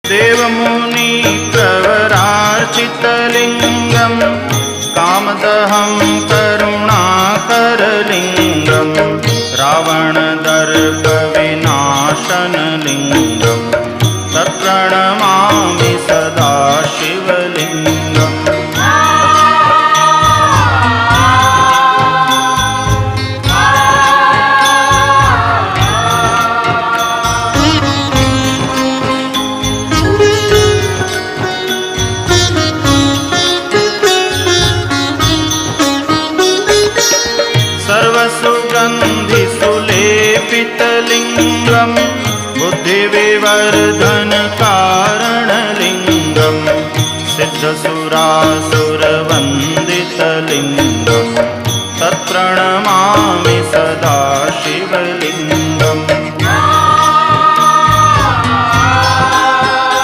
देवमुनि प्रवरार्चितलिङ्गं कामदहं करुणाकरलिङ्गं रावणदर्पविनाशनलिङ्गं तत्प्रणमामि सदा शिवलिङ्गम्। सर्वसुगन्धिसुलेपितलिङ्गं बुद्धिविवर्धनकारणलिङ्गं सिद्धसुरासुरसंहारलिङ्गं